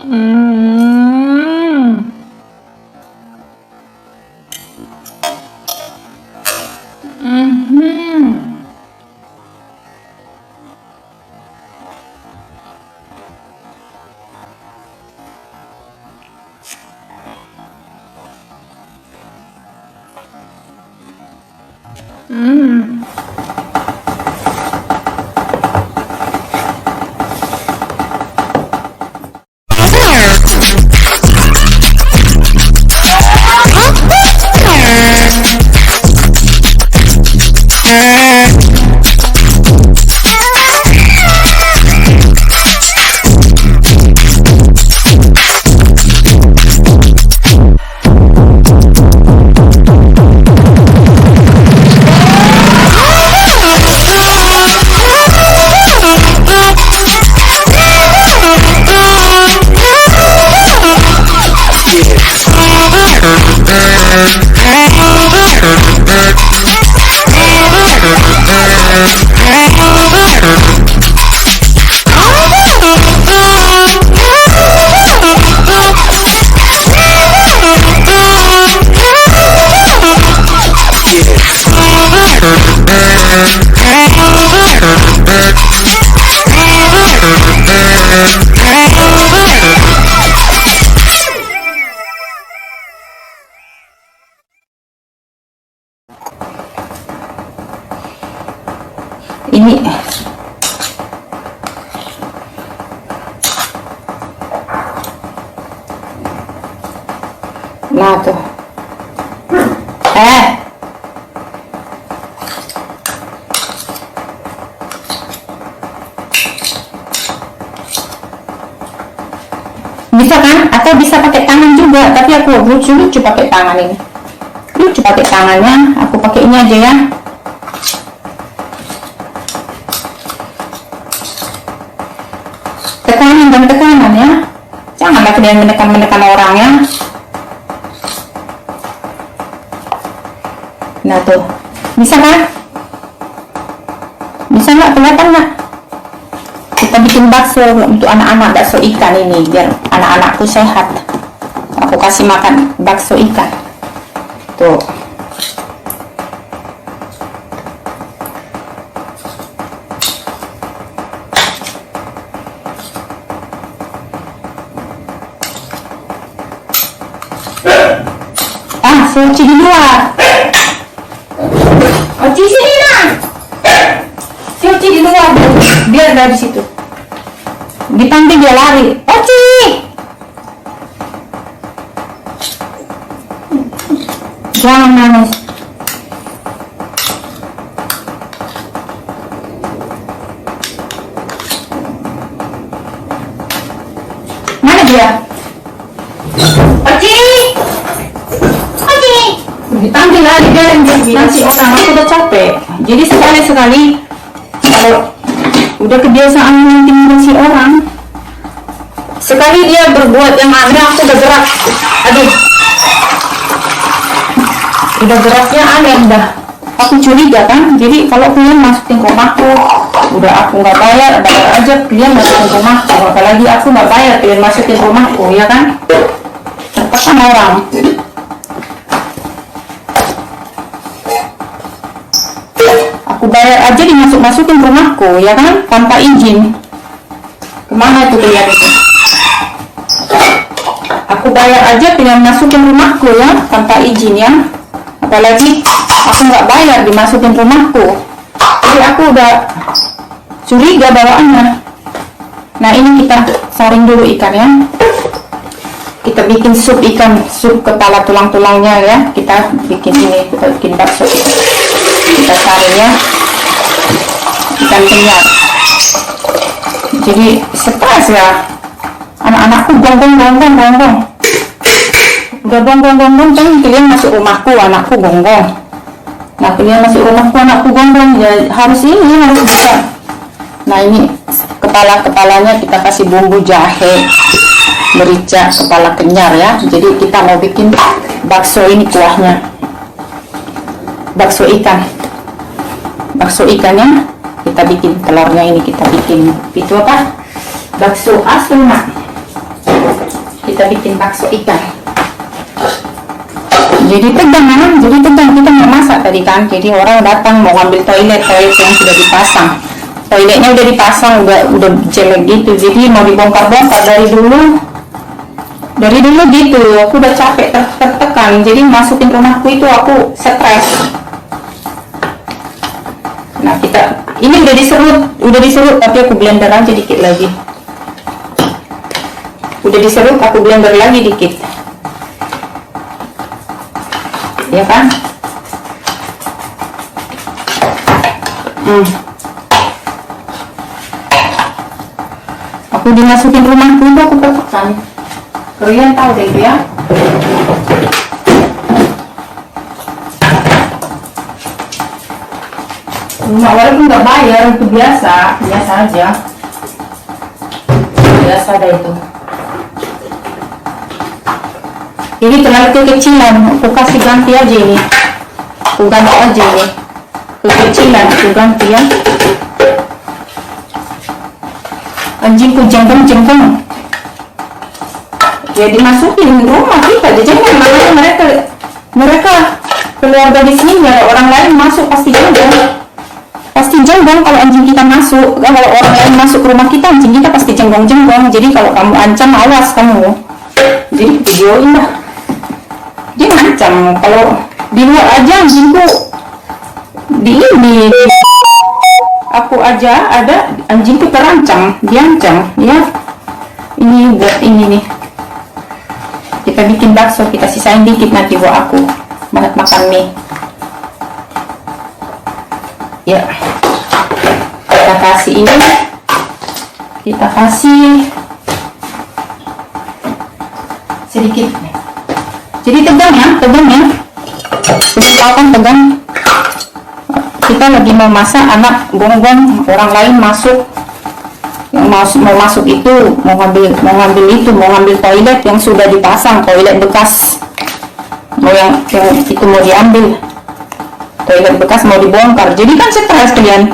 Hmm. Mhm. Hmm. Ini nah tuh bisa kan, atau bisa pakai tangan juga, tapi aku lucu pakai tangan. Ini lucu pakai tangannya, aku pakai ini aja ya. Tekanan dan tekanan ya, janganlah kalian menekan orang ya. Nah tuh, bisa kan? Bisa nggak, kelihatan nggak? Kita bikin bakso untuk anak-anak, bakso ikan ini biar anak-anakku sehat. Aku kasih makan bakso ikan tuh. Suci di luar. Oci sini nak. Suci di luar, biar dari situ. Dipanggil dia lari. Oci. Jangan nangis. Mana dia? Oci. Dipanggil lagi dan nanti orang, aku udah capek. Jadi sekali-sekali kalau udah kebiasaan mengintimidasi orang, sekali dia berbuat yang aneh, aku udah gerak. Aduh, udah geraknya aneh, udah aku curiga kan. Jadi kalau kalian masukin rumahku, udah aku nggak bayar aja kalian masukin rumahku, apalagi aku nggak bayar kalian masukin rumahku, ya kan? Tertekan orang. Aku bayar aja dimasuk-masukin rumahku, ya kan, tanpa izin. Kemana itu kalian itu? Aku bayar aja kalian masukin rumahku ya, tanpa izin ya. Apalagi aku nggak bayar dimasukin rumahku. Jadi aku udah curiga bawaannya. Nah ini kita saring dulu ikan ya. Kita bikin sup ikan, sup kepala tulang-tulangnya ya. Kita bikin ini, kita bikin bakso. Kita saring ya, ikan kenyal. Jadi stres ya, anak-anakku gonggong. Udah gonggong kan kalian masuk rumahku, anakku gonggong. Nah kalian masuk rumahku, anakku gonggong, ya harus bisa. Nah ini kepalanya kita kasih bumbu jahe, merica, kepala kenyar ya. Jadi kita mau bikin bakso ini kuahnya, bakso ikannya kita bikin, telurnya ini kita bikin itu apa, bakso asli nak. bikin bakso ikan. Jadi tegang kita mau masak tadi kan. Jadi orang datang mau ambil toilet yang sudah dipasang. Toiletnya udah dipasang, udah jelek gitu. Jadi mau dibongkar-bongkar dari dulu gitu. Aku udah capek tertekan. Jadi masukin rumahku itu aku stres. Nah ini udah diserut tapi aku blender aja dikit lagi. Udah diserut aku blender lagi dikit. Ya kan? Aku dimasukin rumahku itu aku tekan. Kalian tahu deh itu ya. Rumah walaupun nggak bayar itu biasa aja. Biasa deh itu. Ini terlalu kekecilan, aku kasih ganti aja ini. Aku ganti aja ini. Kekecilan, aku ganti ya. Anjingku jengkong. Ya dimasukin rumah kita, jadi memang mereka keluarga di sini nggak ada orang lain masuk pasti jenggong kalau anjing kita masuk. Kalau orang lain masuk ke rumah kita, anjing kita pasti jenggong. Jadi kalau kamu ancam, awas kamu. Jadi videoin lah. Dia ngancam kalau di luar aja anjingku ini aku aja ada anjingku terancam, diancam ya. Ini buat ini nih, kita bikin bakso, kita sisain dikit nanti buat aku banget makan mie ya. Kita kasih ini, kita kasih sedikit. Jadi tegang ya. Kan tegang. Kita lagi mau masak, anak gonggong, orang lain masuk. Yang mau masuk itu mau ngambil toilet yang sudah dipasang, toilet bekas. Yang itu mau diambil. Toilet bekas mau dibongkar. Jadi kan stres kalian.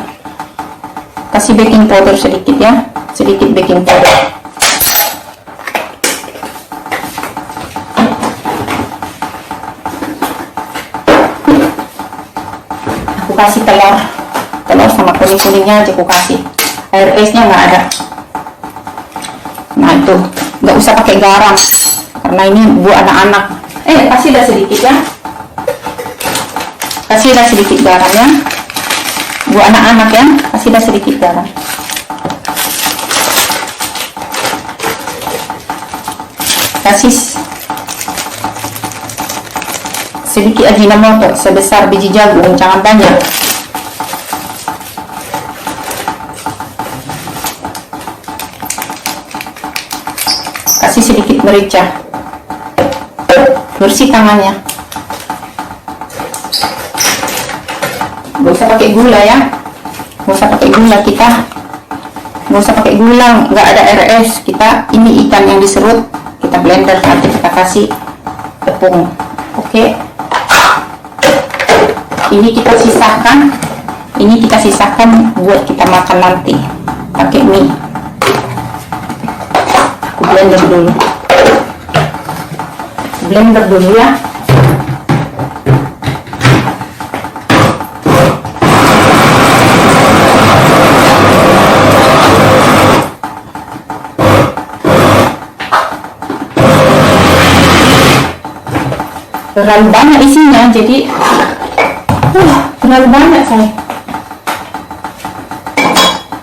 Kasih baking powder sedikit ya. Sedikit baking powder. Kasih telur sama kuningnya aja aku kasih, air esnya nggak ada. Nah itu nggak usah pakai garam karena ini buat anak-anak. Kasih dah sedikit ya, kasih dah sedikit garam ya buat anak-anak ya, kasih dah sedikit garam. Kasih sedikit ajinomoto sebesar biji jagung, jangan banyak. Kasih sedikit merica. Bersih tangannya. Gak usah pakai gula ya. Gak usah pakai gula kita. Gak usah pakai gula, nggak ada RS. Kita ini ikan yang diserut, kita blender nanti kita kasih tepung. Oke. Ini kita sisahkan buat kita makan nanti pakai mie. Aku blender dulu ya. Terlalu banyak isinya, jadi terlalu banyak saya.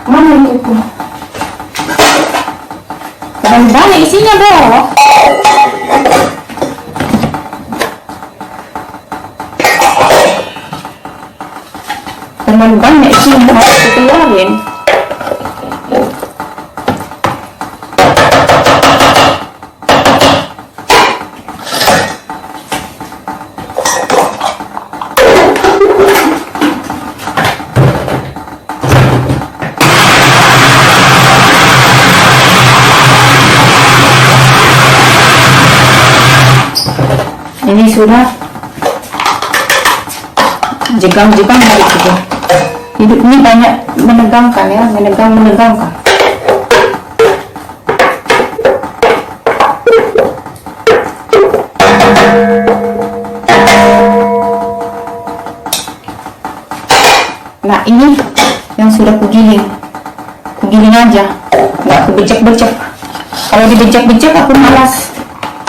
Mana itu? Terlalu banyak isinya dong. Terlalu banyak isinya, harus dikeluarin. Ini sudah jegang-jegang gitu. Hidup ini banyak menegangkan ya, menegangkan. giling. Aku giling aja, nggak aku becek-becek. Kalau dibecek-becek aku malas,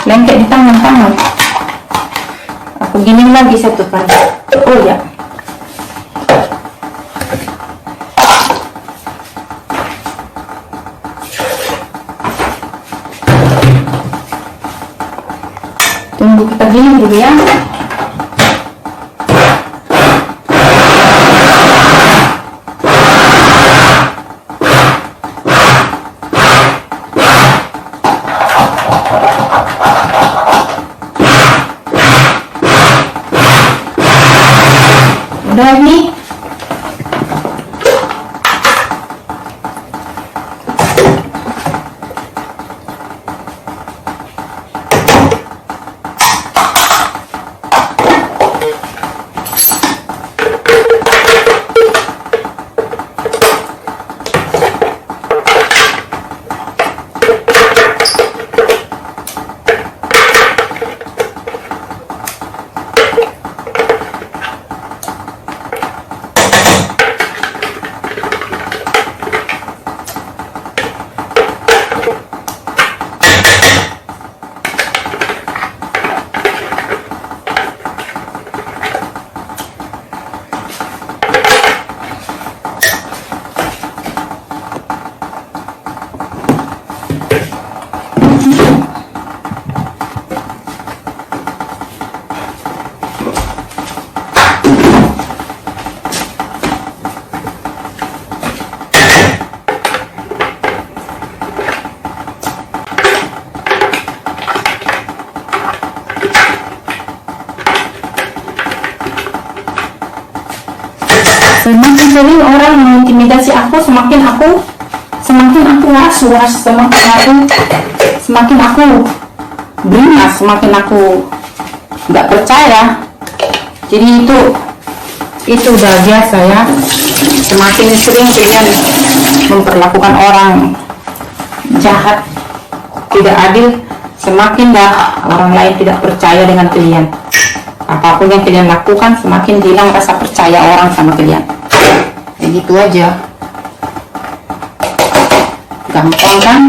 lengket di tangan. Aku giling lagi satu kali. Oh ya. Tunggu kita giling dulu ya. Udah nih. Semakin sering orang mengintimidasi aku, semakin aku was-was, semakin aku beringas, semakin aku nggak percaya. Jadi itu udah biasa ya. Semakin sering kalian memperlakukan orang jahat, tidak adil, semakin orang lain tidak percaya dengan kalian. Apapun yang kalian lakukan, semakin hilang rasa percaya orang sama kalian. Kayak gitu aja. Gampang kan?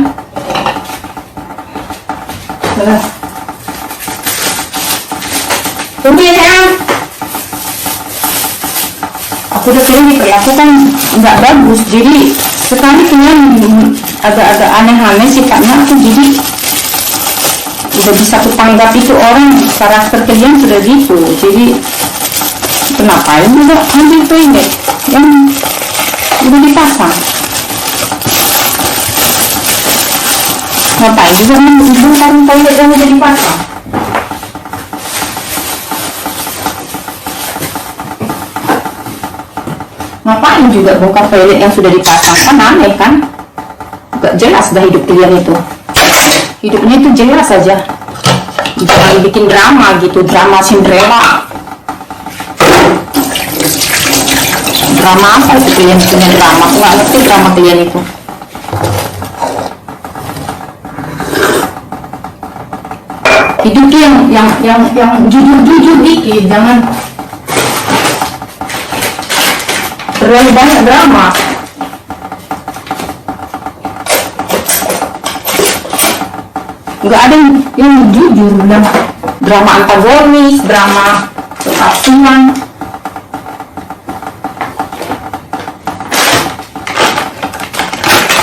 Tunggu ya sayang. Aku udah sering diperlakukan nggak bagus, jadi sekali kalian agak-agak aneh-aneh sifatnya, aku jadi udah bisa kutanggap itu orang, karakter kalian sudah gitu. Jadi kenapa ini udah ambil toilet yang udah dipasang, ngapain juga membongkar toilet yang udah dipasang. Ngapain juga bongkar toilet yang sudah dipasang, kan aneh kan? Gak jelas dah hidup kalian itu. Hidupnya itu jelas saja, jangan bikin drama gitu, drama Cinderella. Drama apa itu kalian punya drama? Aku nggak ngerti drama kalian itu. Hidup tuh yang jujur dikit, jangan terlalu banyak drama. Nggak ada yang jujur, drama antagonis, drama kepastian.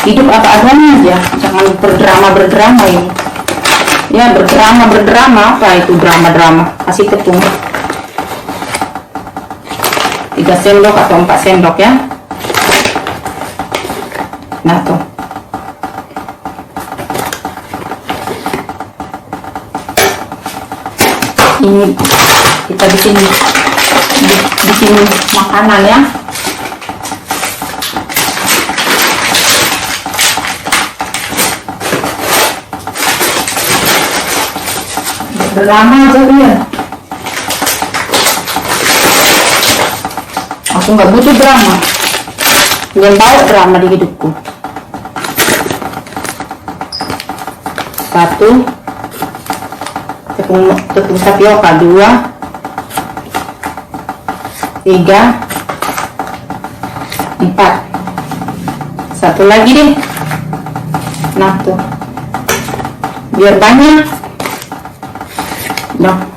Hidup apa adanya aja, jangan berdrama ini. Ya berdrama apa itu drama. Kasih tepung 3 sendok atau 4 sendok ya. Nah tuh. Ini kita bikin makanan ya. Drama aja ya. Aku nggak butuh drama. Jangan bawa drama di hidupku. 1 tepung tapioka, 2 3 4 Satu lagi deh. Nah tuh, biar banyak. Nah,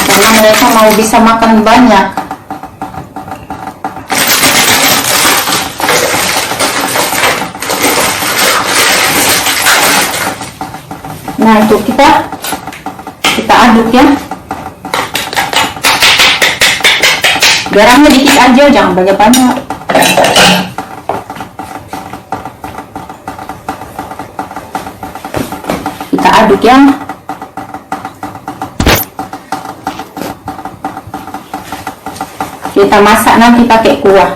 karena mereka mau bisa makan banyak. Nah itu kita aduk ya. Garamnya dikit aja, jangan banyak-banyak. Kita aduk ya. Kita masak nanti pakai kuah.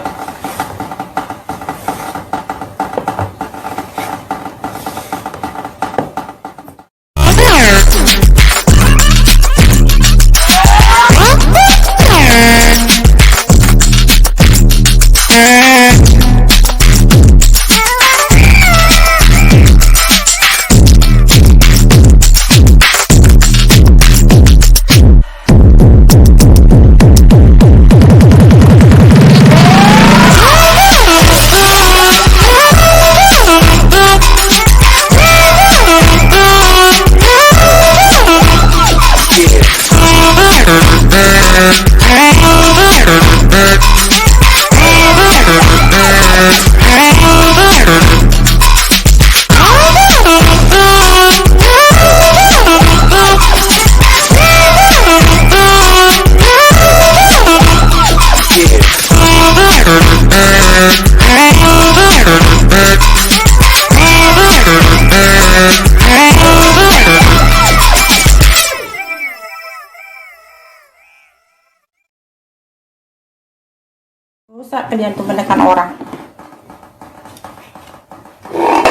Dosa kalian tuh menekan orang.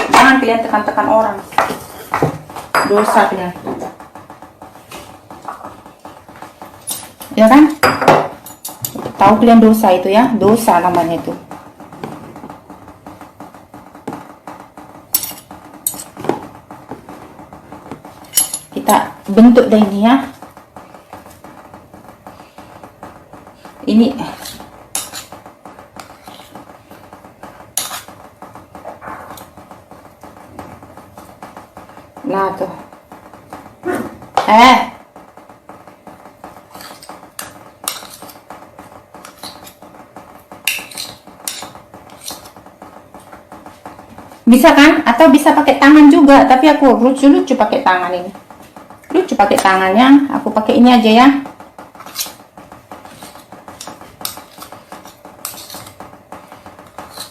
Jangan kalian tekan-tekan orang. Dosa kalian. Ya kan? Tahu kalian dosa itu ya? Dosa namanya itu. Kita bentuk deh ini ya. Ini nah tuh. Bisa kan? Atau bisa pakai tangan juga, tapi aku lucu-lucu pakai tangan ini. Lucu pakai tangannya, aku pakai ini aja ya.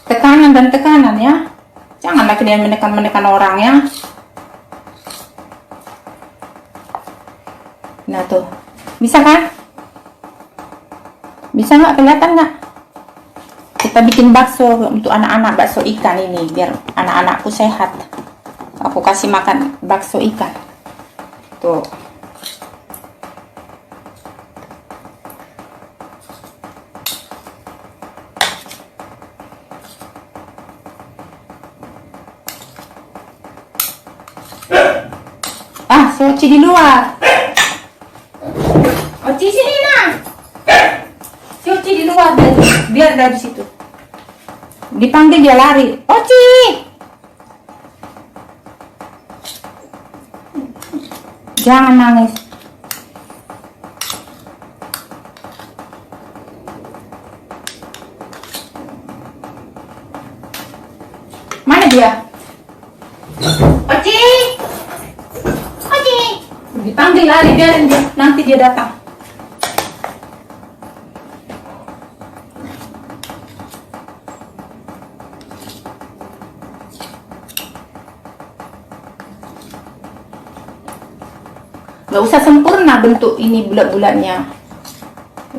Tekanan dan tekanan ya. Janganlah kalian menekan-menekan orang ya. Nah tuh, bisa kan? Bisa nggak, kelihatan nggak? Kita bikin bakso untuk anak-anak, bakso ikan ini biar anak-anakku sehat. Aku kasih makan bakso ikan. Tuh. Soci di luar. Oci sini nak. Si Oci di luar, biar dari situ. Dipanggil dia lari. Oci. Jangan nangis. Mana dia? Oci. Oci. Dipanggil lari, biarin dia. Nanti dia datang. Gak usah sempurna bentuk ini bulat-bulatnya.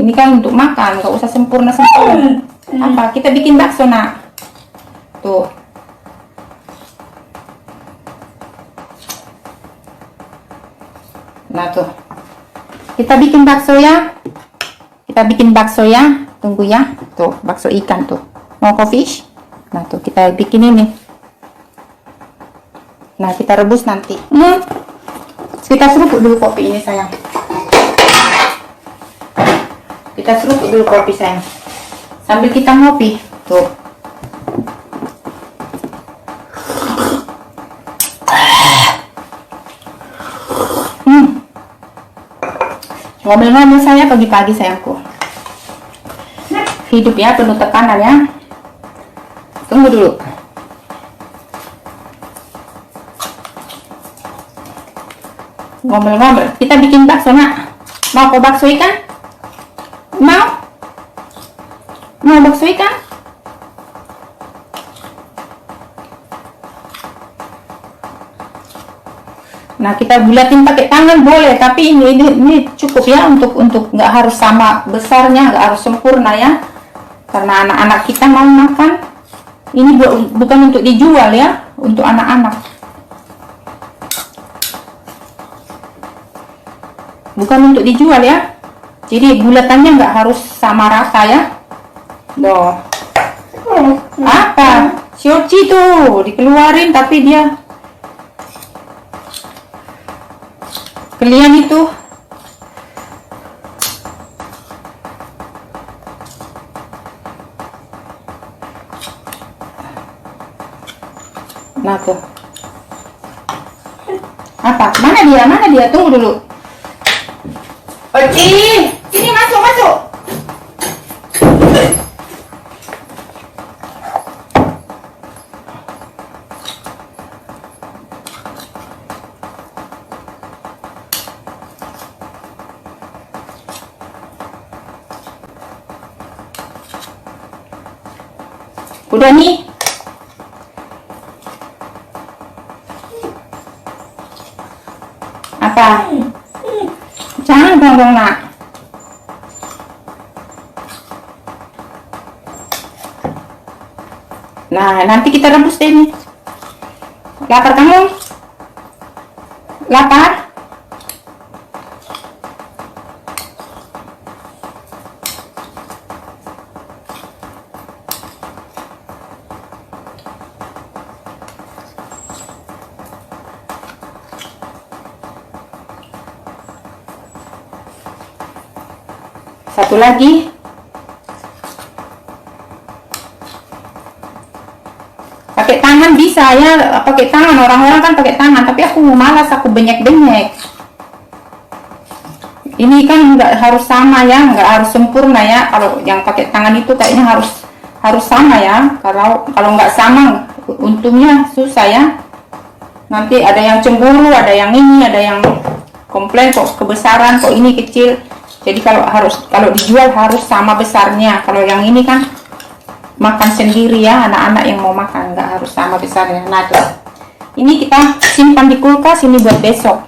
Ini kan untuk makan, gak usah sempurna. Apa? Kita bikin bakso nak. Tuh. Nah tuh. Kita bikin bakso ya. Kita bikin bakso ya. Tunggu ya. Tuh, bakso ikan tuh. Mau coffee? Nah tuh, kita bikin ini. Nah, kita rebus nanti. Kita seruput dulu kopi ini sayang. Kita seruput dulu kopi sayang. Sambil kita ngopi. Tuh. Ngomel-ngomel saya pagi-pagi sayangku. Hidup ya penuh tekanan ya. Tunggu dulu. Ngomel-ngomel. Kita bikin bakso nak. Mau kau bakso ikan? Mau? Mau bakso ikan? Nah, kita bulatin pakai tangan boleh, tapi ini cukup ya untuk nggak harus sama besarnya, nggak harus sempurna ya. Karena anak-anak kita mau makan. Ini bukan untuk dijual ya, untuk anak-anak. Bukan untuk dijual ya. Jadi bulatannya nggak harus sama rata ya. Loh. Apa? Sioci tuh dikeluarin tapi dia kalian itu nah tuh apa? Mana dia? Tunggu dulu. Oci, sini masuk. Udah nih. Apa? Jangan dong nak. Nah, nanti kita rebus deh nih. Lapar kamu? Lapar? Satu lagi. Pakai tangan bisa ya, pakai tangan. Orang-orang kan pakai tangan, tapi aku malas, aku benyek-benyek. Ini kan nggak harus sama ya, nggak harus sempurna ya. Kalau yang pakai tangan itu kayaknya harus sama ya. Kalau nggak sama, untungnya susah ya. Nanti ada yang cemburu, ada yang ini, ada yang komplain kok kebesaran, kok ini kecil. Jadi kalau dijual harus sama besarnya. Kalau yang ini kan makan sendiri ya, anak-anak yang mau makan nggak harus sama besarnya. Nah tuh, ini kita simpan di kulkas ini buat besok.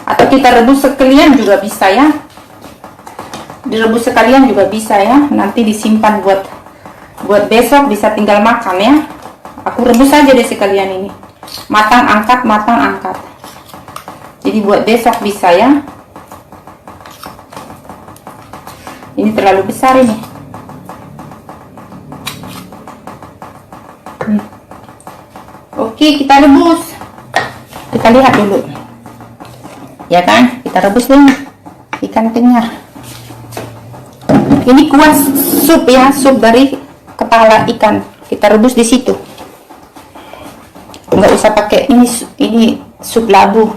Atau kita rebus sekalian juga bisa ya. Direbus sekalian juga bisa ya. Nanti disimpan buat besok bisa tinggal makan ya. Aku rebus aja deh sekalian ini. Matang angkat. Jadi buat besok bisa ya. Ini terlalu besar ini. Oke, kita rebus. Kita lihat dulu. Ya kan? Kita rebus dulu ikan tengah. Ini kuah sup ya, sup dari kepala ikan. Kita rebus di situ. Nggak usah pakai ini sup labu.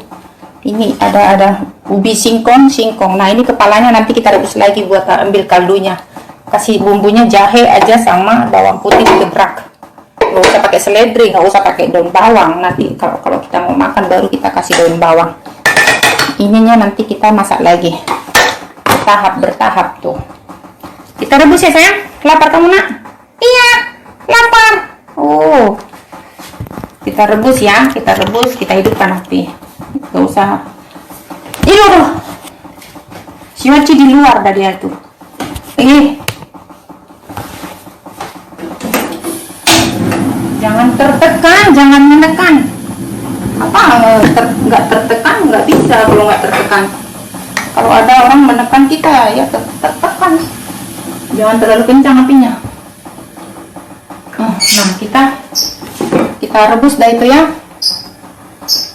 Ini ada ubi singkong. Nah, ini kepalanya nanti kita rebus lagi buat ambil kaldunya. Kasih bumbunya jahe aja sama bawang putih digebrak. Nggak usah pakai seledri, nggak usah pakai daun bawang. Nanti kalau kita mau makan baru kita kasih daun bawang. Ininya nanti kita masak lagi. Bertahap tuh. Kita rebus ya sayang. Lapar kamu nak? Iya, lapar. Oh. Kita rebus ya, kita hidupkan api. Gak usah. Aduh. Si Waci di luar dah dia tuh. Jangan tertekan, jangan menekan. Apa nggak tertekan nggak bisa kalau nggak tertekan. Kalau ada orang menekan kita ya tertekan. Jangan terlalu kencang apinya. Nah, kita rebus dah itu ya.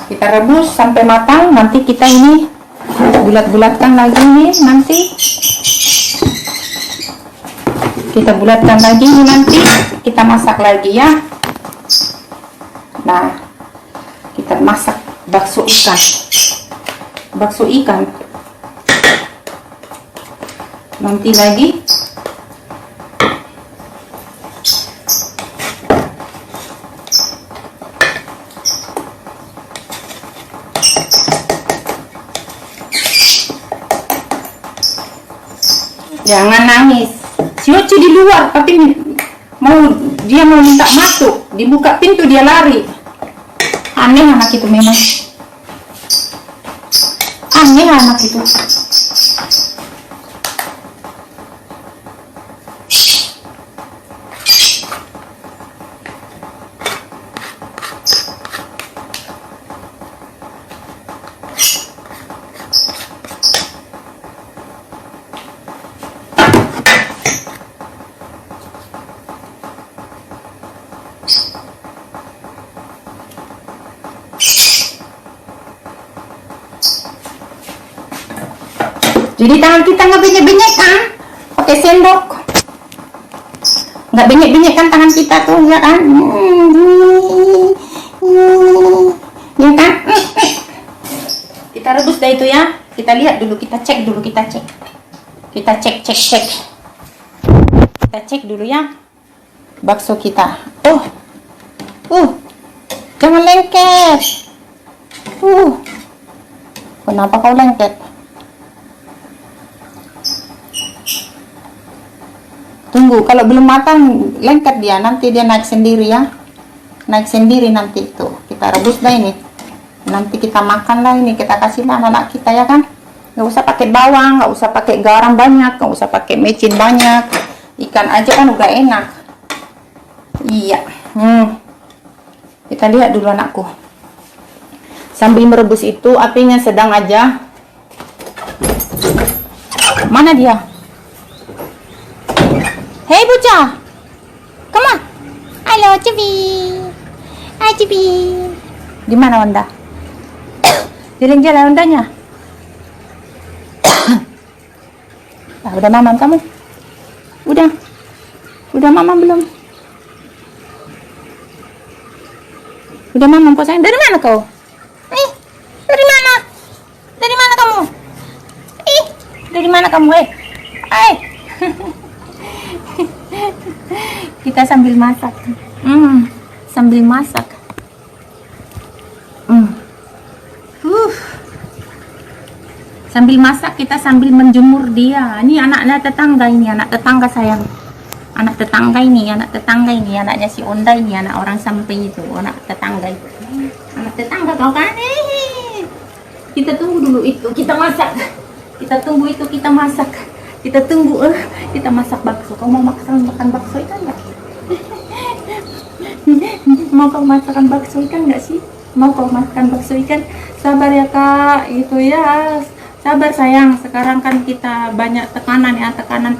Kita rebus sampai matang. Nanti kita ini bulat-bulatkan lagi nih nanti. Kita bulatkan lagi nih nanti. Kita masak lagi ya. Nah, kita masak bakso ikan. nanti lagi. Jangan nangis. Si Oci di luar, tapi dia mau minta masuk. Dibuka pintu dia lari. Aneh anak itu memang. Aneh anak itu. Jadi tangan kita nggak benyek-benyek kan? Pakai sendok. Nggak benyek-benyek kan tangan kita tuh, ya kan? Ya kan? Kita rebus dah itu ya. Kita lihat dulu, kita cek dulu, kita cek. Kita cek. Kita cek dulu ya. Bakso kita. Jangan lengket. Kenapa kau lengket? Tunggu, kalau belum matang lengket dia, nanti dia naik sendiri ya. Naik sendiri nanti itu. Kita rebus dah ini. Nanti kita makan lah ini, kita kasih lah anak kita ya kan. Nggak usah pakai bawang, nggak usah pakai garam banyak, nggak usah pakai micin banyak. Ikan aja kan udah enak. Iya. Kita lihat dulu anakku. Sambil merebus itu apinya sedang aja. Mana dia? Hei bocah, come on. Halo Cibi. Hai Cibi. Di mana Wanda? Jalan-jalan Wandanya. Udah mamam kamu? Udah mamam belum? Udah mamam kok sayang? Dari mana kau? Dari mana? Dari mana kamu? Dari mana kamu? Kita sambil masak. Sambil masak. Sambil masak kita sambil menjemur dia. Ini anak tetangga ini, anak tetangga sayang. Anak tetangga ini, anaknya si Onda ini, anak orang sampai itu, anak tetangga itu. Anak tetangga kau kan? Kita tunggu dulu itu, kita masak. Kita tunggu itu, kita masak. Kita tunggu, kita masak bakso. Kau mau makan bakso ikan nggak? Mau kau makan bakso ikan nggak sih? Mau kau makan bakso ikan? Sabar ya kak, itu ya. Sabar sayang. Sekarang kan kita banyak tekanan ya, tekanan.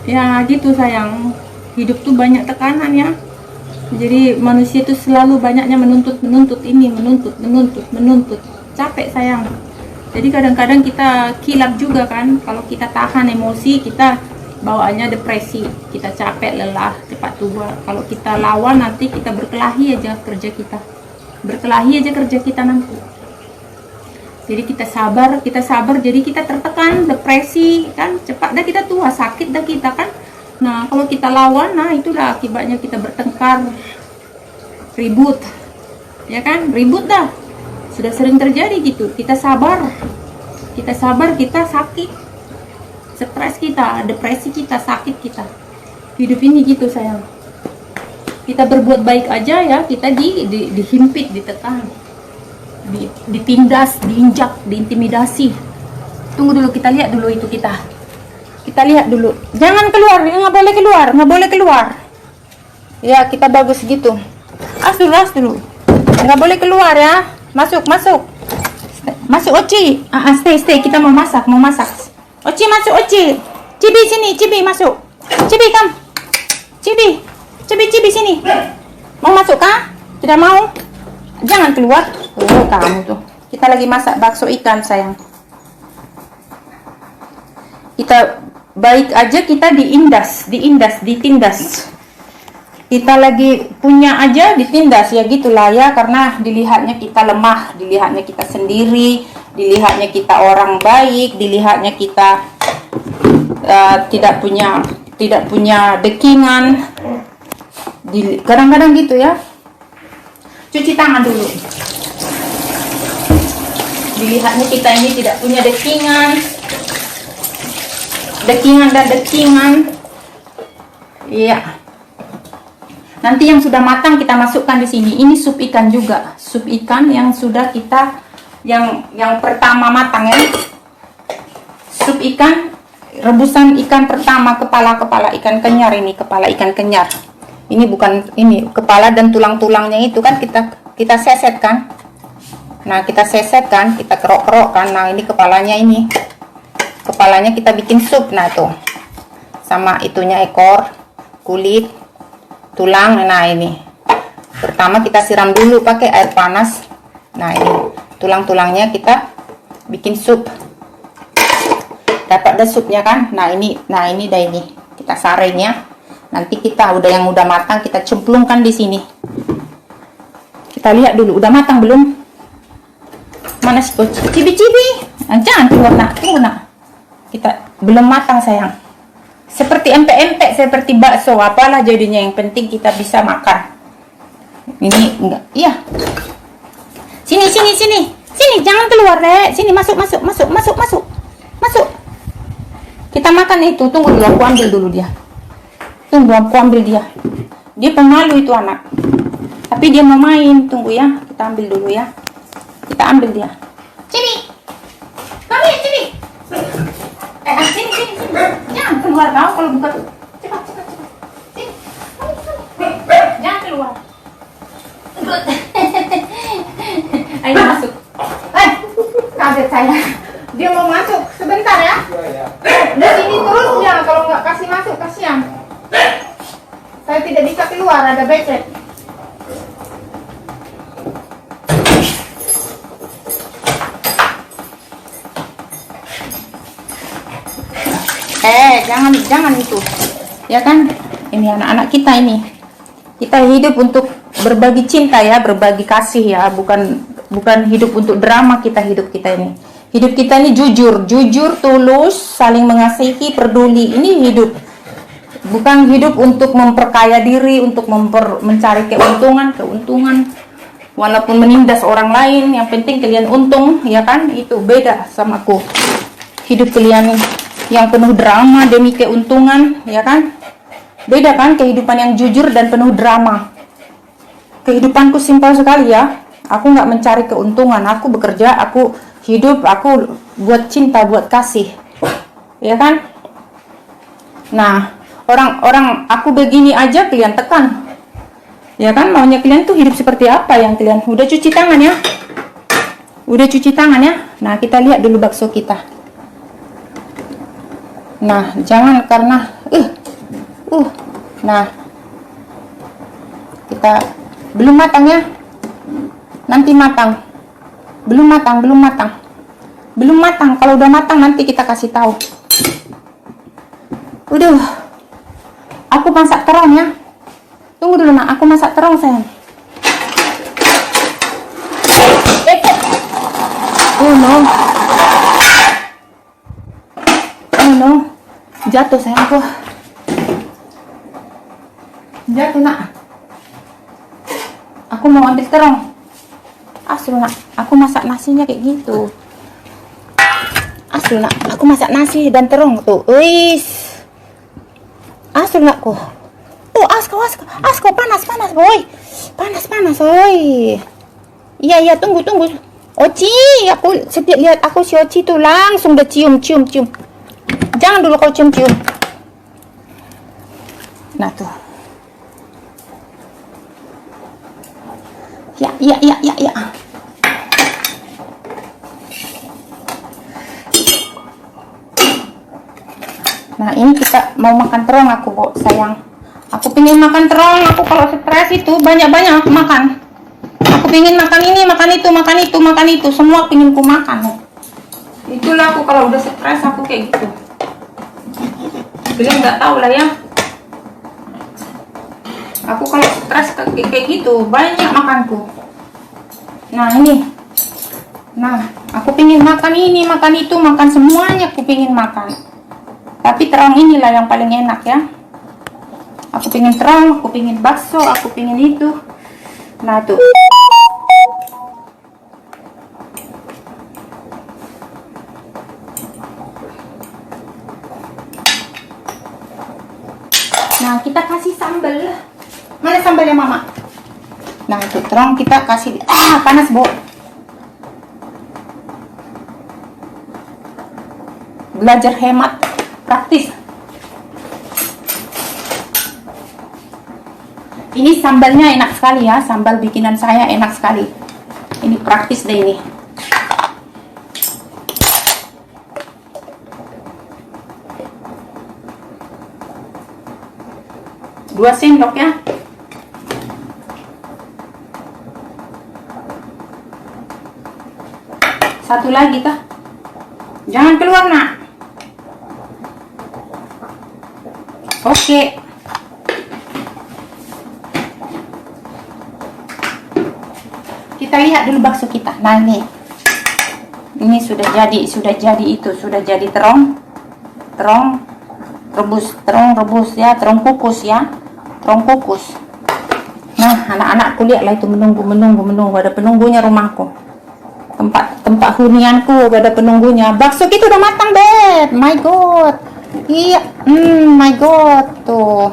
Ya gitu sayang. Hidup tuh banyak tekanan ya. Jadi manusia itu selalu banyaknya menuntut ini, menuntut. Capek sayang. Jadi kadang-kadang kita kilap juga kan, kalau kita tahan emosi, kita bawaannya depresi, kita capek, lelah, cepat tua. Kalau kita lawan nanti kita berkelahi aja kerja kita nanti. Jadi kita sabar, jadi kita tertekan, depresi kan, cepat dah kita tua, sakit dah kita kan. Nah kalau kita lawan, nah itulah akibatnya kita bertengkar, ribut, ya kan, ribut dah. Sudah sering terjadi gitu. Kita sabar, kita sakit, stres kita, depresi kita, sakit kita. Hidup ini gitu sayang. Kita berbuat baik aja ya, kita dihimpit, ditekan, ditindas, diinjak, diintimidasi. Tunggu dulu, kita lihat dulu itu kita lihat dulu. Jangan keluar, nggak boleh keluar. Ya kita bagus gitu. As dulu, nggak boleh keluar ya. Masuk Oci. Stay, kita mau masak. Oci masuk, Oci. Cibi sini, Cibi masuk. Cibi come. Cibi sini. Mau masuk kah? Tidak mau? Jangan keluar. Kamu tuh. Kita lagi masak bakso ikan sayang. Kita baik aja kita ditindas. Kita lagi punya aja ditindas ya gitulah ya, karena dilihatnya kita lemah, dilihatnya kita sendiri, dilihatnya kita orang baik, dilihatnya kita tidak punya dekingan. Kadang-kadang gitu ya. Cuci tangan dulu. Dilihatnya kita ini tidak punya dekingan dan dekingan. Iya. Nanti yang sudah matang kita masukkan di sini. Ini sup ikan juga. Sup ikan yang sudah kita yang pertama matang ya. Sup ikan, rebusan ikan pertama, kepala ikan kenyar ini, kepala ikan kenyar. Ini bukan ini, kepala dan tulang-tulangnya itu kan kita seset kan. Nah, kita seset kan, kita kerok-kerok kan. Nah, ini kepalanya ini. Kepalanya kita bikin sup. Nah, tuh. Sama itunya ekor, kulit, tulang. Nah, ini. Pertama kita siram dulu pakai air panas. Nah, ini tulang-tulangnya kita bikin sup. Dapat dah supnya kan. Nah, ini dah ini. Kita sarenya. Nanti kita yang udah matang kita cemplungkan di sini. Kita lihat dulu udah matang belum? Mana sih coach? Cibi-cibi. Jangan keluar nak, tunggu nak. Kita belum matang sayang. Seperti empek-empek, seperti bakso, apalah jadinya, yang penting kita bisa makan. Ini enggak, iya. Sini, jangan keluar deh. Sini masuk. Kita makan itu. Tunggu dulu, aku ambil dulu dia. Tunggu, aku ambil dia. Dia pemalu itu anak. Tapi dia mau main. Tunggu ya, kita ambil dulu ya. Kita ambil dia. Sini. Sini. Sini. Jangan keluar kau kalau bukan. Cepat. Sini. Jangan keluar. Ayo masuk. Kaget saya. Dia mau masuk. Sebentar ya. Di sini terus ya. Kalau nggak kasih masuk kasihan. Saya tidak bisa keluar, ada becek. Jangan itu. Ya kan? Ini anak-anak kita ini. Kita hidup untuk berbagi cinta ya, berbagi kasih ya, bukan hidup untuk drama. Kita hidup kita ini jujur, tulus, saling mengasihi, peduli. Ini hidup. Bukan hidup untuk memperkaya diri, untuk mencari keuntungan, walaupun menindas orang lain, yang penting kalian untung, ya kan? Itu beda sama aku. Hidup kalian yang penuh drama demi keuntungan, ya kan? Beda kan kehidupan yang jujur dan penuh drama. Kehidupanku simpel sekali ya. Aku nggak mencari keuntungan, aku bekerja, aku hidup, aku buat cinta, buat kasih, ya kan? Nah, orang aku begini aja kalian tekan, ya kan? Maunya kalian tuh hidup seperti apa yang kalian udah cuci tangan ya? Nah, kita lihat dulu bakso kita. Nah, jangan karena nah, kita belum matang ya. Nanti matang. Belum matang. Kalau udah matang nanti kita kasih tahu. Aku masak terong ya. Tunggu dulu nak, aku masak terong sayang. Oh no. Jatuh sayangku. Jatuh nak. Aku mau ambil terong. Asli nak, aku masak nasinya kayak gitu. Asli nak, aku masak nasi dan terong tuh. Wis. Asli nakku. Tuh asko panas boy. Panas boy. Iya tunggu. Oci, aku setiap lihat aku si Oci tuh langsung udah cium. Jangan dulu kau cium. Nah tuh. Ya. Nah, ini kita mau makan terong aku, kok sayang. Aku pengen makan terong. Aku kalau stres itu banyak-banyak aku makan. Aku pengen makan ini, makan itu, semua pengen ku makan. Itulah aku kalau udah stres aku kayak gitu. Kalian nggak tahu lah ya. Aku kalau stres kayak gitu banyak makanku. Nah ini Nah, aku pengen makan ini, makan itu, makan semuanya aku pengen makan. Tapi terong inilah yang paling enak ya. Aku pengen terong, aku pengen bakso, aku pengen itu. Nah tuh. Nah, kita kasih sambal. Mana sambalnya mama? Nah, itu terong kita kasih. Panas, Bu. Belajar hemat, praktis. Ini sambalnya enak sekali ya, sambal bikinan saya enak sekali. Ini praktis deh ini. Dua sendok ya. Satu lagi kah? Jangan keluar nak. Oke. Kita lihat dulu bakso kita. Nah ini sudah jadi itu, sudah jadi terong rebus ya, terong kukus ya, terong kukus. Nah, anak-anakku lihatlah itu menunggu, ada penunggunya rumahku. Tempat hunianku ada penunggunya. Bakso kita udah matang, Beb. My god. Iya, my god tuh.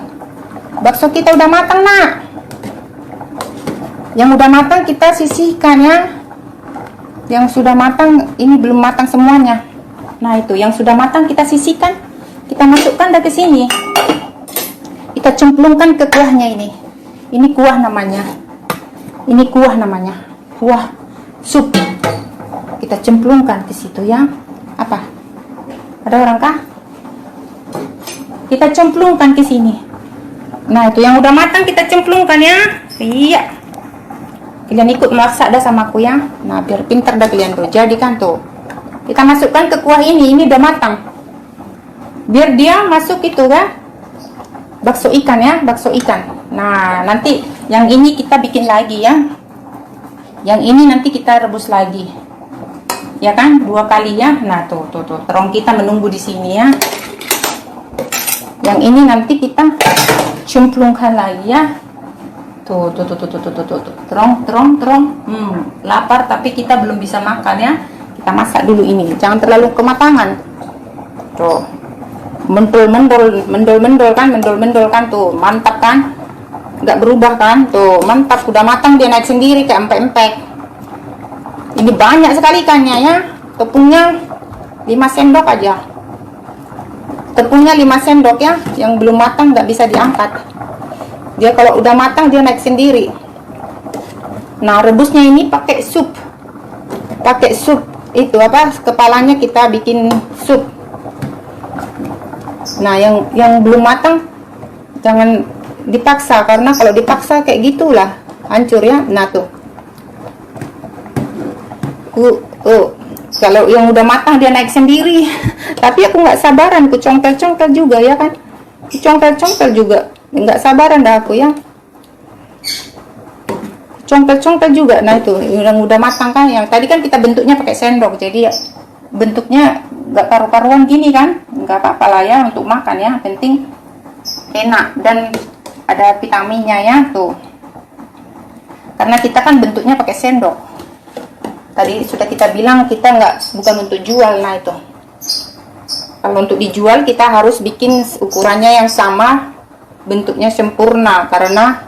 Bakso kita udah matang, Nak. Yang udah matang kita sisihkan ya. Yang sudah matang, ini belum matang semuanya. Nah, itu yang sudah matang kita sisihkan. Kita masukkan ke sini. Kita cemplungkan ke kuahnya ini. Ini kuah namanya. Ini kuah namanya. Kuah sup. Kita cemplungkan ke situ ya. Apa? Ada orang kah? Kita cemplungkan ke sini. Nah, itu yang udah matang kita cemplungkan ya. Iya. Kalian ikut masak dah sama aku ya. Nah, biar pintar dah kalian tuh. Jadikan tuh. Kita masukkan ke kuah ini udah matang. Biar dia masuk itu kan. Bakso ikan ya, bakso ikan. Nah, nanti yang ini kita bikin lagi ya. Yang ini nanti kita rebus lagi. Ya kan? 2 kali ya. Nah, tuh. Terong kita menunggu di sini ya. Yang ini nanti kita cemplungkan lagi ya. Tuh. Terong. Lapar tapi kita belum bisa makan ya. Kita masak dulu ini. Jangan terlalu kematangan. Tuh. Mendol kan tuh. Mantap kan? Nggak berubah kan? Tuh, mantap. Udah matang dia naik sendiri kayak empek-empek. Ini banyak sekali ikannya ya. Tepungnya 5 sendok aja. Tepungnya 5 sendok ya. Yang belum matang nggak bisa diangkat. Dia kalau udah matang dia naik sendiri. Nah, rebusnya ini pakai sup. Pakai sup itu apa? Kepalanya kita bikin sup. Nah, yang belum matang jangan dipaksa, karena kalau dipaksa kayak gitulah hancur ya. Nah, tuh. Kalau yang udah matang dia naik sendiri. Tapi aku nggak sabaran, ku congkel-congkel juga ya kan. Congkel-congkel juga. Nggak sabaran dah aku ya. Congkel-congkel juga. Nah, itu yang udah matang kan. Yang tadi kan kita bentuknya pakai sendok, jadi ya bentuknya nggak karu-karuan gini kan. Nggak apa-apa lah ya untuk makan ya. Penting enak dan ada vitaminnya ya tuh. Karena kita kan bentuknya pakai sendok. Tadi sudah kita bilang kita bukan untuk jual. Nah, itu kalau untuk dijual kita harus bikin ukurannya yang sama, bentuknya sempurna, karena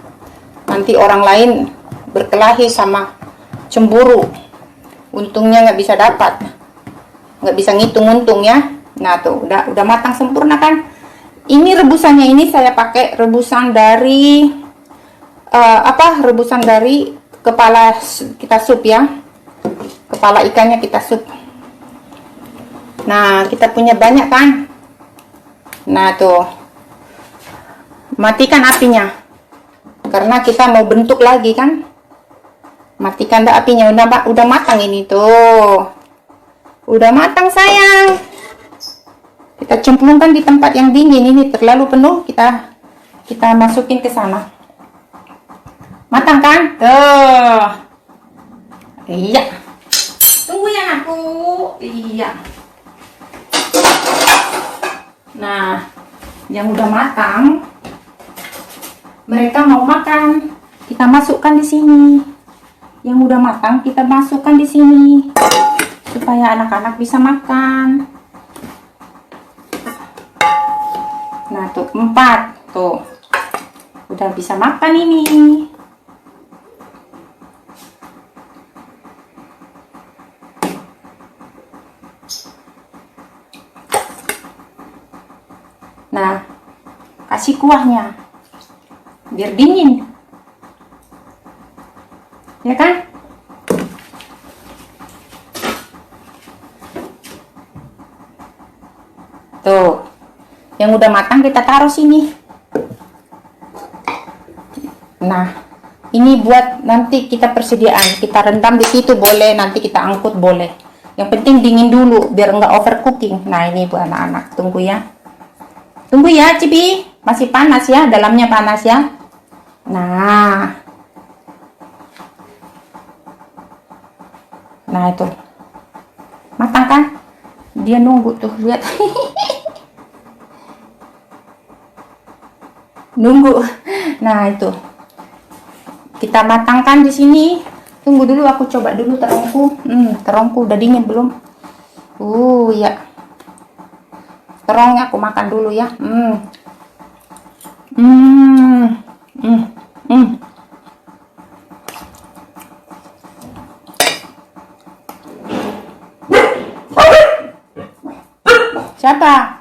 nanti orang lain berkelahi sama cemburu, untungnya nggak bisa dapat, nggak bisa ngitung untung ya. Nah, tuh udah matang sempurna kan. Ini rebusannya ini saya pakai rebusan dari rebusan dari kepala kita sup ya. Kepala ikannya kita sup. Nah, kita punya banyak kan. Nah, tuh. Matikan apinya. Karena kita mau bentuk lagi kan. Matikan dah apinya. Udah matang ini tuh. Udah matang sayang. Kita cemplungkan di tempat yang dingin. Ini terlalu penuh, kita masukin ke sana. Matang kan? Tuh. Iya. Tunggu anakku. Iya. Nah, yang udah matang, mereka mau makan. Kita masukkan di sini. Yang udah matang kita masukkan di sini supaya anak-anak bisa makan. Nah, tuh 4 tuh. Udah bisa makan ini. Nah, kasih kuahnya biar dingin, ya kan? Tuh, yang udah matang kita taruh sini. Nah, ini buat nanti kita persediaan, kita rendam di situ boleh, nanti kita angkut boleh. Yang penting dingin dulu biar nggak overcooking. Nah, ini buat anak-anak. Tunggu ya. Tunggu ya, Cibi. Masih panas ya, dalamnya panas ya. Nah. Nah, itu. Matang kan? Dia nunggu tuh, lihat. Nunggu. Nah, itu. Kita matangkan di sini. Tunggu dulu, aku coba dulu terongku. Terongku udah dingin belum? Ya. Terongnya aku makan dulu ya. Siapa?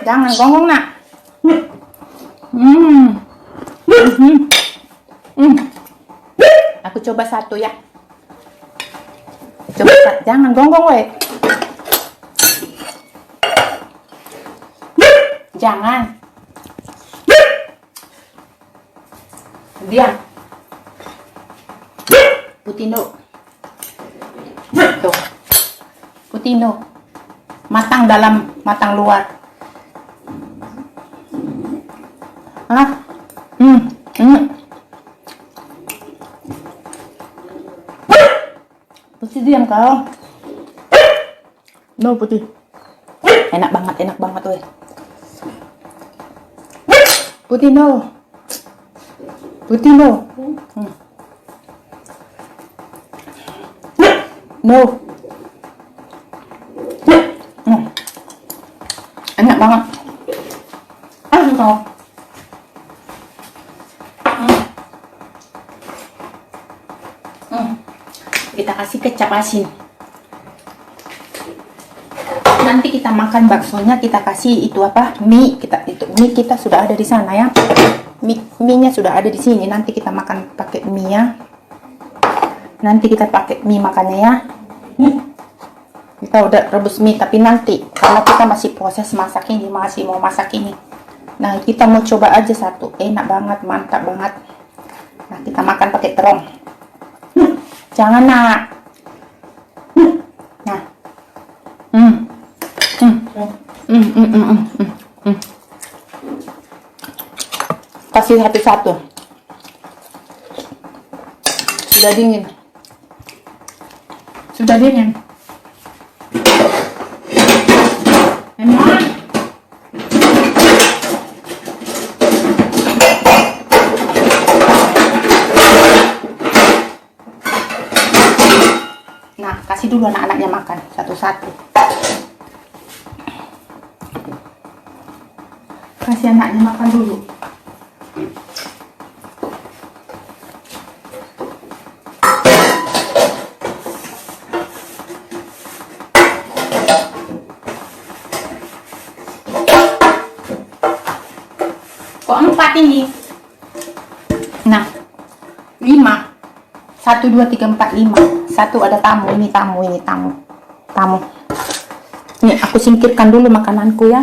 Jangan gonggong nak. Aku coba satu ya. Coba jangan gonggong weh. Jangan. Diam. Putino. Tuh. Putino. Matang dalam, matang luar. Putih diam kau. No, Putih. Enak banget weh. Putih no. Putih no. No. Enak banget. Kau. Kita kasih kecap asin. Nanti kita makan baksonya, kita kasih itu apa? Mie kita sudah ada di sana ya. Mie-nya sudah ada di sini. Nanti kita makan pakai mie ya. Nanti kita pakai mie makannya ya. Kita udah rebus mie, tapi nanti karena kita masih proses masak ini, masih mau masak ini. Nah, kita mau coba aja satu. Enak banget, mantap banget. Nah, kita makan pakai terong. Jangan nak. Nah. Kasih satu-satu. Sudah dingin. Sudah dingin. Emang. Nah, kasih dulu anak-anaknya makan satu-satu. Kasih anaknya makan dulu. Kok 4 ini? Nah, 5. 1, 2, 3, 4, 5. Satu ada tamu, ini tamu. Nih, aku singkirkan dulu makananku ya.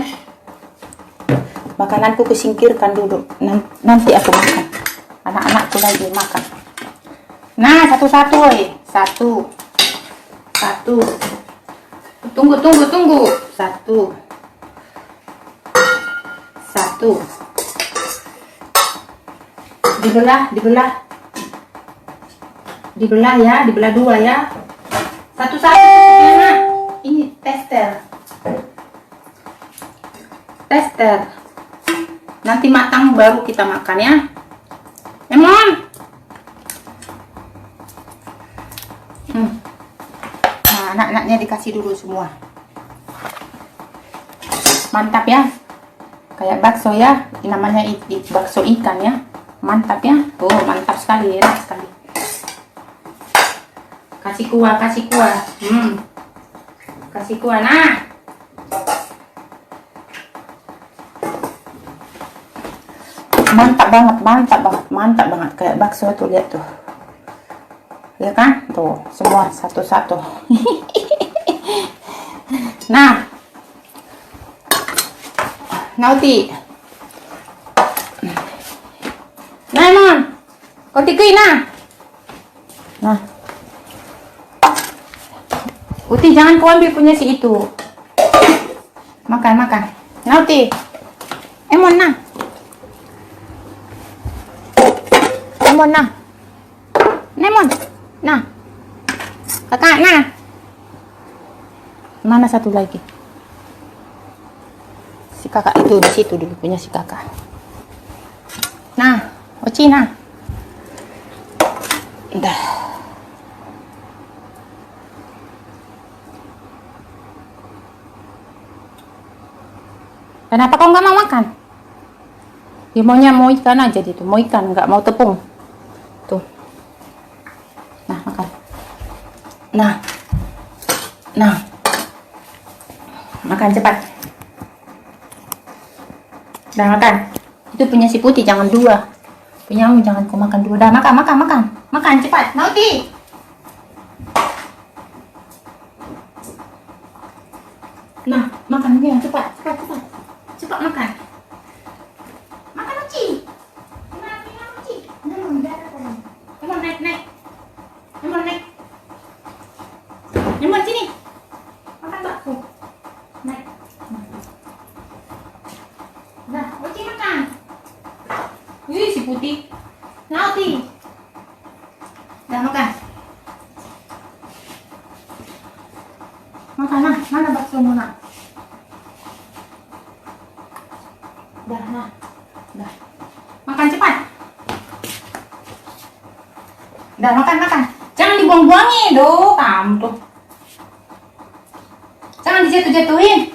Makananku kusingkirkan dulu. Nanti aku makan. Anak-anakku lagi makan. Nah, satu-satu, Satu. Tunggu. Satu. dibelah ya, dibelah dua ya, satu-satu ya. Ini tester, nanti matang baru kita makan ya. Emon, nah anak-anaknya dikasih dulu semua, mantap ya, kayak bakso ya, namanya bakso ikan ya, mantap ya. Oh mantap sekali, enak sekali. Kasih kuah, kasih kuah. Nah, mantap banget kayak bakso tuh, lihat tuh ya kan, tuh semua satu-satu. Nah, Nauti, nah Emon, kau tikui nah Uti, jangan kau ambil punya si itu. Makan. Nauti, Emon nah. Nah. Kakak nah. Mana satu lagi? Si kakak itu di situ dulu, punya si kakak. Nah, Oci nah. Udah. Kenapa kau nggak mau makan? Dia maunya mau ikan aja gitu, mau ikan, nggak mau tepung. Tuh. Nah, makan. Nah. Makan cepat. Udah makan. Itu punya si Putih, jangan dua. Punyamu jangan kau makan dua. Udah makan. Makan cepat. Nauti. Nah, makan dia cepat. Cepat makan. Makan Uci. Uci. Emon naik. Emon sini. Makan bakso. Naik. Nah, Uci makan. Wih, si Putih. Nauti. Udah makan. Makan nah, mana bakso nak? Udah. Makan cepat. Udah makan. Jangan dibuang-buangin, kamu tuh. Jangan dijatuh-jatuhin.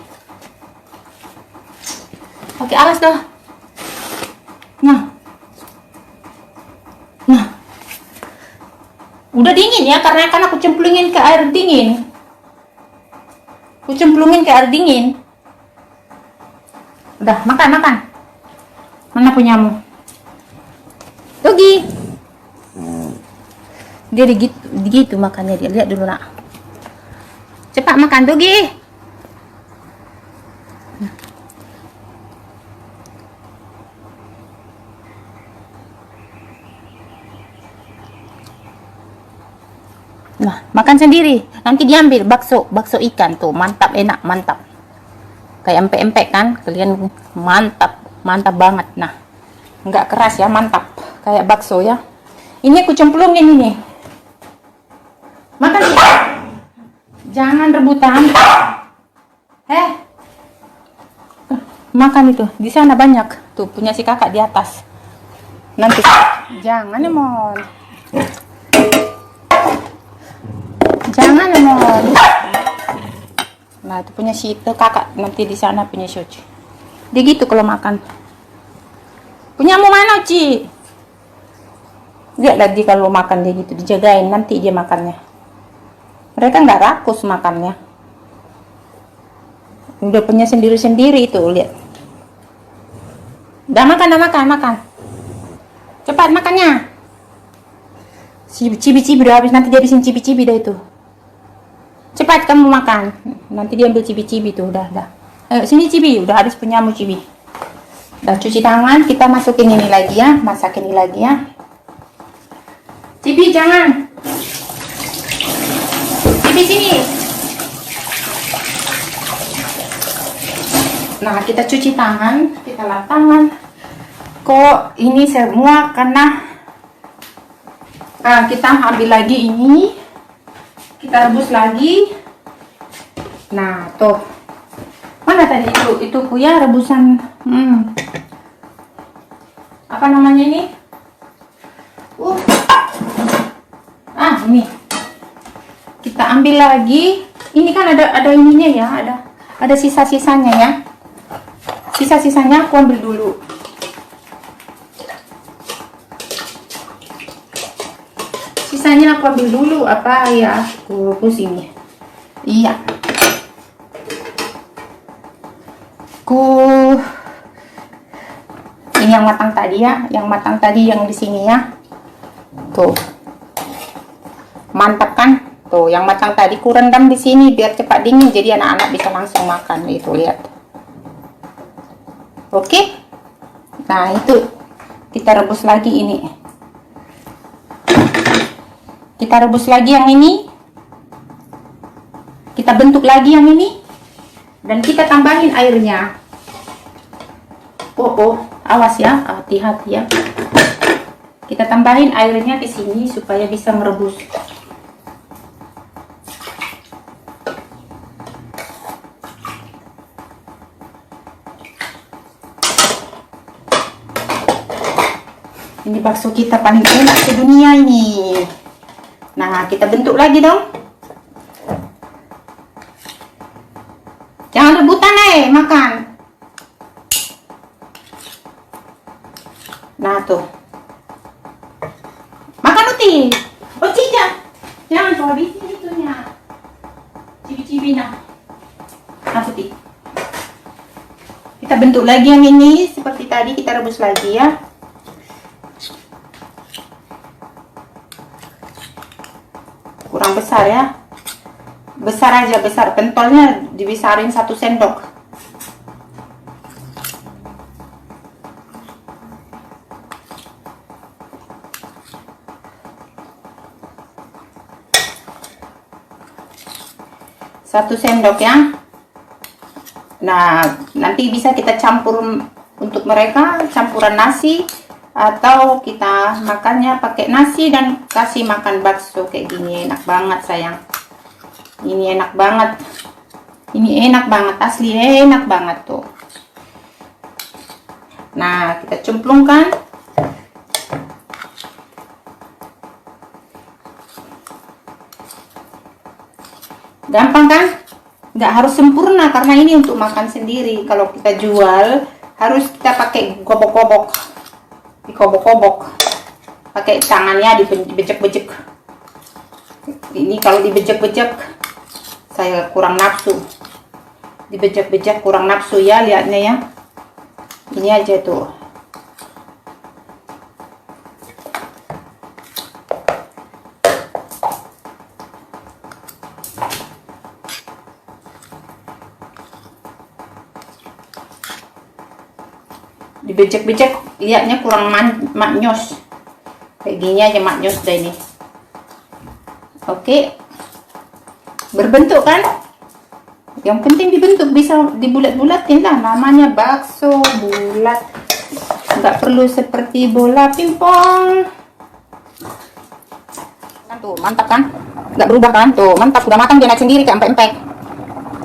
Pakai alas dah. Nah. Udah dingin ya, karena kan aku cemplungin ke air dingin. Udah, makan. Mana punyamu? Dogi. Dia digitu makannya dia. Lihat dulu nak. Cepat makan Dogi. Nah, makan sendiri. Nanti diambil bakso ikan tuh, mantap, enak, mantap. Kayak empek-empek kan? Kalian mantap banget. Nah, nggak keras ya, mantap. Kayak bakso ya. Ini aku cemplungin ini. Makan sih. Jangan rebutan. Makan itu. Di sana banyak. Tuh, punya si kakak di atas. Nanti. Jangan Emon. Nah, itu punya si itu kakak, nanti di sana punya si Uci. Dia gitu kalau makan. Punyamu mana Uci? Lihatlah dia kalau makan dia gitu, dijagain nanti dia makannya. Mereka nggak rakus makannya. Udah punya sendiri-sendiri itu, lihat. Udah makan. Cepat makannya. Cibi-cibi udah habis, nanti dia habisin cibi-cibi dah itu. Cepat kamu makan. Nanti dia ambil cibi-cibi tuh, udah. Ayo sini cibi, udah habis punyamu cibi. Udah cuci tangan, kita masukin ini lagi ya, masak ini lagi ya. Cibi jangan. Cibi sini. Nah, kita cuci tangan, kita lap tangan. Kok ini semua karena kita ambil lagi ini, kita rebus lagi. Nah tuh, mana tadi itu ya rebusan apa namanya ini, ini kita ambil lagi. Ini kan ada ininya ya, ada sisa-sisanya ya. Sisa-sisanya aku ambil dulu. Sisanya aku ambil dulu. Apa ya, aku rebus ini. Iya, ini yang matang tadi ya, yang matang tadi yang di sini ya. Tuh, mantap kan? Tuh, yang matang tadi ku rendam di sini biar cepat dingin, jadi anak-anak bisa langsung makan. Itu lihat. Oke. Nah, itu kita rebus lagi ini. Kita rebus lagi yang ini. Kita bentuk lagi yang ini. Dan kita tambahin airnya. Awas ya, hati-hati ya. Kita tambahin airnya di sini supaya bisa merebus. Ini bakso kita paling enak sedunia ini. Nah, kita bentuk lagi dong. Jangan rebutan makan. Nah tuh, makan Uti. Jangan kau habisin itunya. Cibi-cibinya. Nah Uti, kita bentuk lagi yang ini seperti tadi, kita rebus lagi ya. Kurang besar ya, besar aja, besar pentolnya dibesarin 1 sendok. Satu sendok ya. Nah, nanti bisa kita campur untuk mereka, campuran nasi, atau kita makannya pakai nasi dan kasih makan bakso kayak gini. Enak banget sayang, ini enak banget, ini enak banget, asli enak banget tuh. Nah, kita cemplungkan. Gampang kan? Nggak harus sempurna karena ini untuk makan sendiri. Kalau kita jual harus kita pakai gobok-gobok, dikobok-kobok pakai tangannya, dibejek-bejek. Ini kalau dibejek-bejek saya kurang nafsu, dibejek-bejek kurang nafsu ya lihatnya ya. Ini aja tuh. Dibejek-bejek lihatnya kurang maknyos. Kayak gini aja maknyos deh ini. Oke, berbentuk kan? Yang penting dibentuk, bisa dibulat-bulatin lah. Namanya bakso bulat, nggak perlu seperti bola pingpong. Kan tuh mantap kan? Nggak berubah kan? Tuh mantap, udah matang dia naik sendiri kayak empek-empek.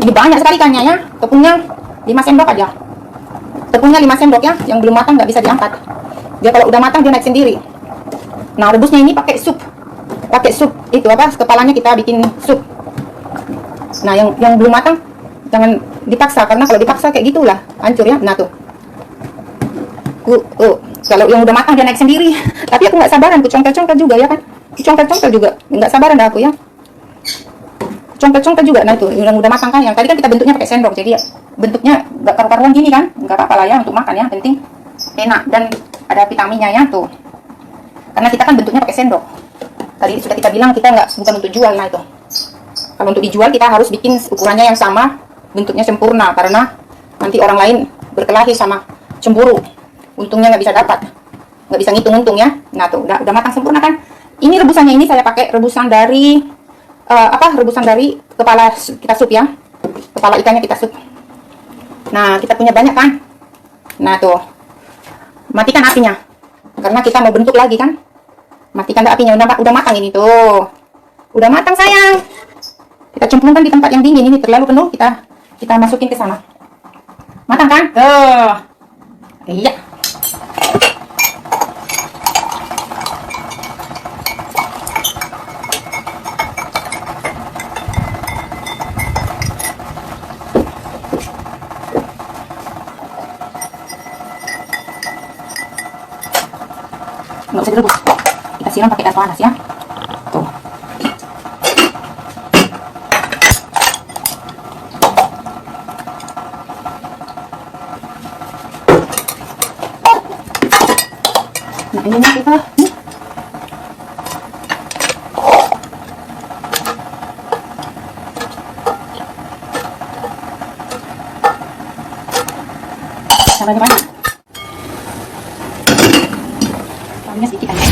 Ini banyak sekali ikannya ya. Tepungnya 5 sendok aja. Tepungnya 5 sendok ya, yang belum matang nggak bisa diangkat. Dia kalau udah matang dia naik sendiri. Nah, rebusnya ini pakai sup. Pakai sup itu apa? Kepalanya kita bikin sup. Nah, yang belum matang jangan dipaksa, karena kalau dipaksa kayak gitulah hancur ya. Nah tuh. Kalau yang udah matang dia naik sendiri. Tapi aku nggak sabaran, aku congkel-congkel juga ya kan. Congkel-congkel juga. Nggak sabaran dah aku ya. Congkel-congkel juga. Nah itu yang udah matang kan. Yang tadi kan kita bentuknya pakai sendok, jadi ya bentuknya nggak karu-karuan gini kan. Nggak apa-apa lah ya untuk makan ya, penting enak dan ada vitaminnya ya tuh. Karena kita kan bentuknya pakai sendok. Tadi sudah kita bilang kita bukan untuk jual. Nah itu kalau untuk dijual kita harus bikin ukurannya yang sama, bentuknya sempurna, karena nanti orang lain berkelahi sama cemburu, untungnya nggak bisa dapat, nggak bisa ngitung untung ya. Nah tuh udah matang sempurna kan. Ini rebusannya ini saya pakai rebusan dari rebusan dari kepala kita sup ya, kepala ikannya kita sup. Nah kita punya banyak kan. Nah tuh Matikan apinya. Karena kita mau bentuk lagi kan. Matikan apinya. Udah matang ini tuh. Udah matang sayang. Kita cemplungkan di tempat yang dingin. Ini terlalu penuh. Kita masukin ke sana. Matang kan? Tuh. Iya. Nggak usah direbus. Kita siram pakai air panas ya. Tuh. Nah ini kita sampai di mana? Sampai sedikit aja.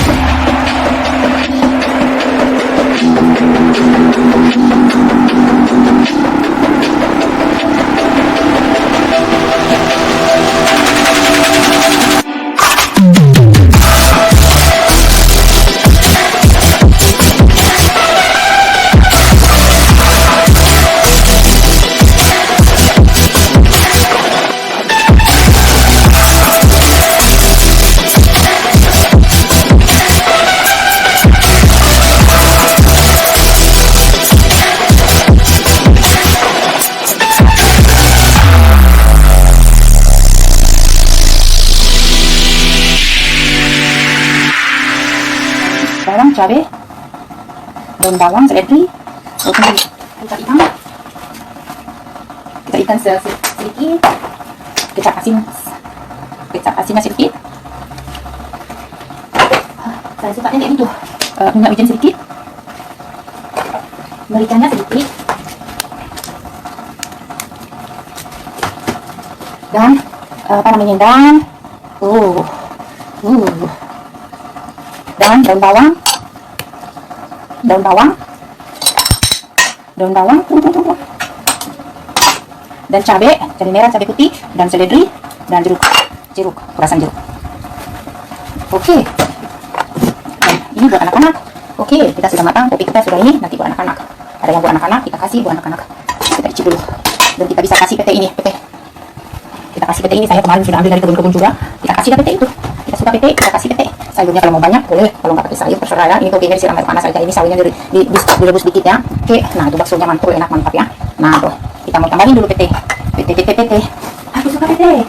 Bawang, cabai, daun bawang, seledri, kita ikan sedikit, kecap asinnya sedikit. Saya suka kayak gitu. Minyak wijen sedikit, mericanya sedikit, dan dan daun bawang, dan cabai merah, cabai putih, dan seledri, dan jeruk, perasan jeruk. Oke. Dan ini buat anak-anak. Oke, kita sudah matang, kopi kita sudah ini, nanti buat anak-anak. Ada yang buat anak-anak, kita kasih buat anak-anak. Kita icip dulu. Dan kita bisa kasih pete ini, Kita kasih pete ini, saya kemarin sudah ambil dari kebun-kebun juga. Kita kasih pete itu. Kita suka pete, kita kasih pete. Sayurnya kalau mau banyak boleh, kalau nggak pakai sayur terserah ya. Ini tuh disiram air panas aja. Ini sayurnya direbus dikit ya. Oke, nah itu baksonya mantul, enak, mantap ya. Nah tuh, kita mau tambahin dulu pete. Aku suka pete.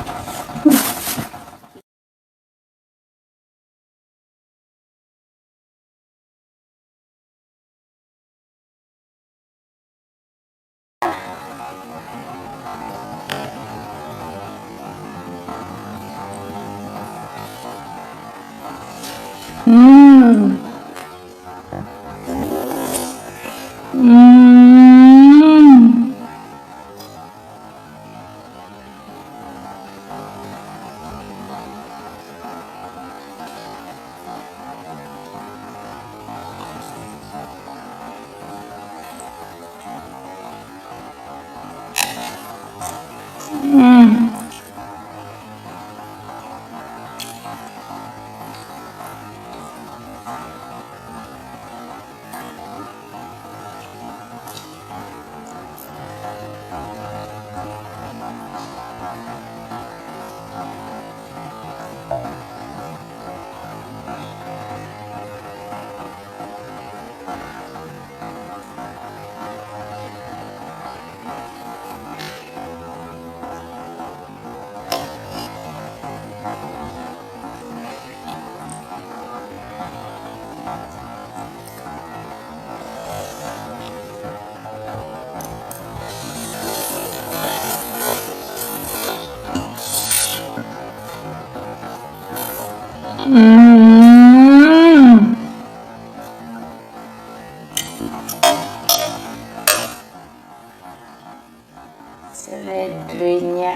Seledrinya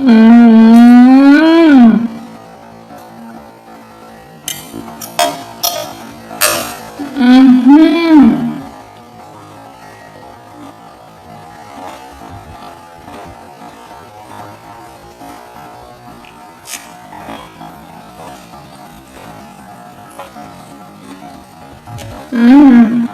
Hmm. Mhm. Hmm.